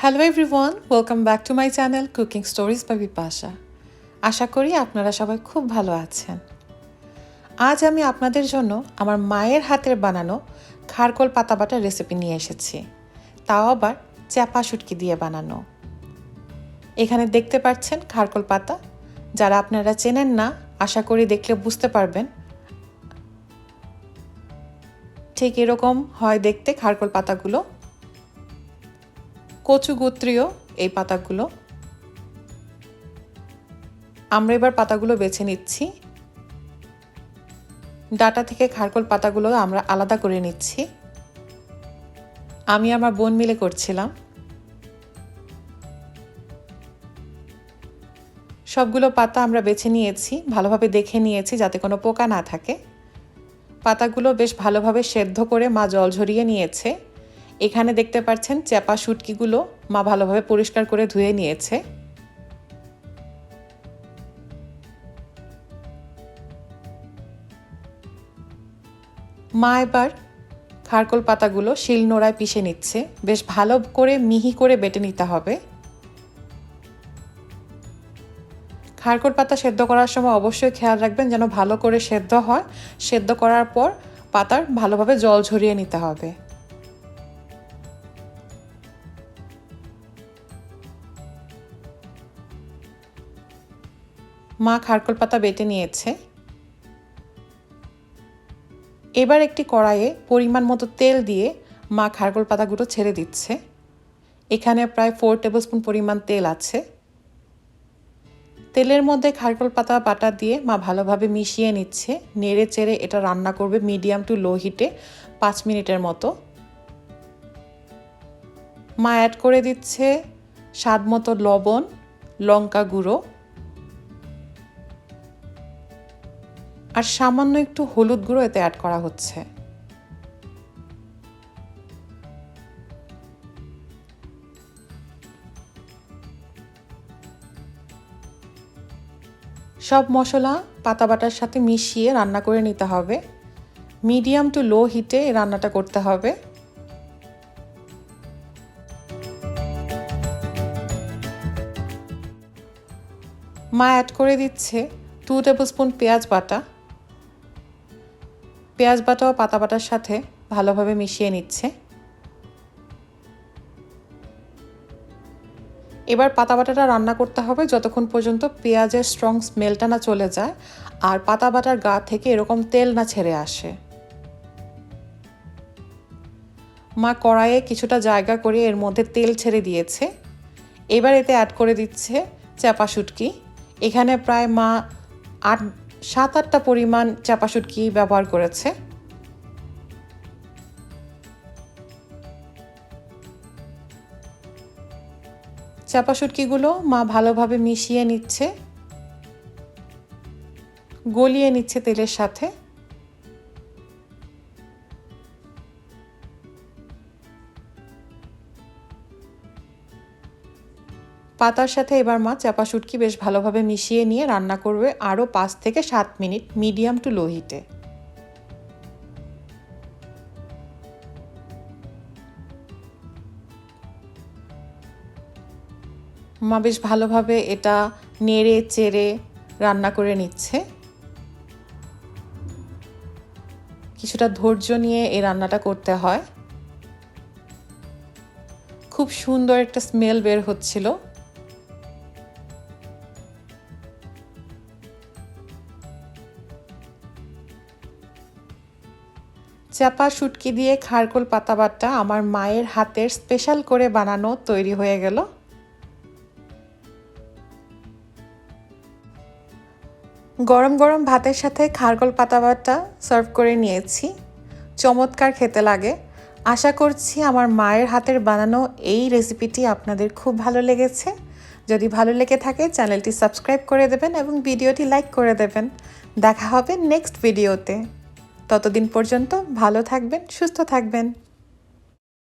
Hello everyone, welcome back to my channel cooking stories by Bipasha. আশা করি আপনারা সবাই খুব ভালো আছেন। আজ আমি আপনাদের জন্য আমার মায়ের হাতের বানানো খারকোল পাতা বাটার রেসিপি নিয়ে এসেছি, তাও আবার চেপা শুটকি দিয়ে বানানো। এখানে দেখতে পাচ্ছেন খারকোল পাতা, যারা আপনারা চেনেন না আশা করি দেখলে বুঝতে পারবেন। ঠিক এরকম হয় দেখতে খারকোল পাতাগুলো, কচু গোত্রীয় এই পাতাগুলো। আমরা এবার পাতাগুলো বেছে নিচ্ছি। ডাটা থেকে খারকোল পাতাগুলো আমরা আলাদা করে নিচ্ছি। আমি আমার বোন মিলে করছিলাম। সবগুলো পাতা আমরা বেছে নিয়েছি, ভালোভাবে দেখে নিয়েছি যাতে কোনো পোকা না থাকে। পাতাগুলো বেশ ভালোভাবে সেদ্ধ করে মা জল ঝরিয়ে নিয়েছে। এখানে দেখতে পাচ্ছেন চেপা শুটকিগুলো মা ভালোভাবে পরিষ্কার করে ধুয়ে নিয়েছে। মা এবার খারকোল পাতাগুলো শিলনোড়ায় পিষে নিচ্ছে। বেশ ভালো করে মিহি করে বেটে নিতে হবে। খারকোল পাতা সেদ্ধ করার সময় অবশ্যই খেয়াল রাখবেন যেন ভালো করে সেদ্ধ হয়। সেদ্ধ করার পর পাতার ভালোভাবে জল ঝরিয়ে নিতে হবে। মা খারকোল পাতা বেটে নিয়েছে। এবার একটি কড়াইয়ে পরিমাণ মতো তেল দিয়ে মা খারকোল পাতাগুলো ছেড়ে দিচ্ছে। এখানে প্রায় 4 টেবিলস্পুন পরিমাণ তেল আছে। তেলের মধ্যে খারকোল পাতা বাটা দিয়ে মা ভালোভাবে মিশিয়ে নিচ্ছে। নেড়ে চেড়ে এটা রান্না করবে মিডিয়াম টু লো হিটে 5 মিনিটের মতো। মা অ্যাড করে দিচ্ছে স্বাদ মতো লবণ, লঙ্কা গুঁড়ো আর সামান্য একটু হলুদ গুঁড়ো এতে অ্যাড করা হচ্ছে। সব মশলা পাতা বাটার সাথে মিশিয়ে রান্না করে নিতে হবে। মিডিয়াম টু লো হিটে রান্নাটা করতে হবে। মা অ্যাড করে দিচ্ছে 2 টেবিলস্পুন পেঁয়াজ বাটা। পেঁয়াজ বাটাও পাতা বাটার সাথে ভালোভাবে মিশিয়ে নিচ্ছে। এবার পাতা বাটাটা রান্না করতে হবে যতক্ষণ পর্যন্ত পেঁয়াজের স্ট্রং স্মেলটা না চলে যায় আর পাতা বাটার গা থেকে এরকম তেল না ছেড়ে আসে। মা কড়াইয়ে কিছুটা জায়গা করে এর মধ্যে তেল ছেড়ে দিয়েছে। এবার এতে অ্যাড করে দিচ্ছে চেপা শুটকি। এখানে প্রায় মা 7-8টা পরিমাণ চেপা শুটকি ব্যবহার করেছে। চেপা শুটকিগুলো মা ভালোভাবে মিশিয়ে নিচ্ছে, গলিয়ে নিচ্ছে তেলের সাথে। পাতার সাথে এবার মা চেপা শুটকি বেশ ভালোভাবে মিশিয়ে নিয়ে রান্না করবে আরও 5 থেকে 7 মিনিট মিডিয়াম টু লো হিটে। মা বেশ ভালোভাবে এটা নেড়ে চেড়ে রান্না করে নিচ্ছে। কিছুটা ধৈর্য নিয়ে এই রান্নাটা করতে হয়। খুব সুন্দর একটা স্মেল বের হচ্ছিল। চেপা শুটকি দিয়ে খারকোল পাতা বাটা আমার মায়ের হাতের স্পেশাল করে বানানো তৈরি হয়ে গেল। গরম গরম ভাতের সাথে খারকোল পাতা বাটা সার্ভ করে নিয়েছি। চমৎকার খেতে লাগে। আশা করছি আমার মায়ের হাতের বানানো এই রেসিপিটি আপনাদের খুব ভালো লেগেছে। যদি ভালো লেগে থাকে চ্যানেলটি সাবস্ক্রাইব করে দেবেন এবং ভিডিওটি লাইক করে দেবেন। দেখা হবে নেক্সট ভিডিওতে। ততদিন পর্যন্ত ভালো থাকবেন, সুস্থ থাকবেন।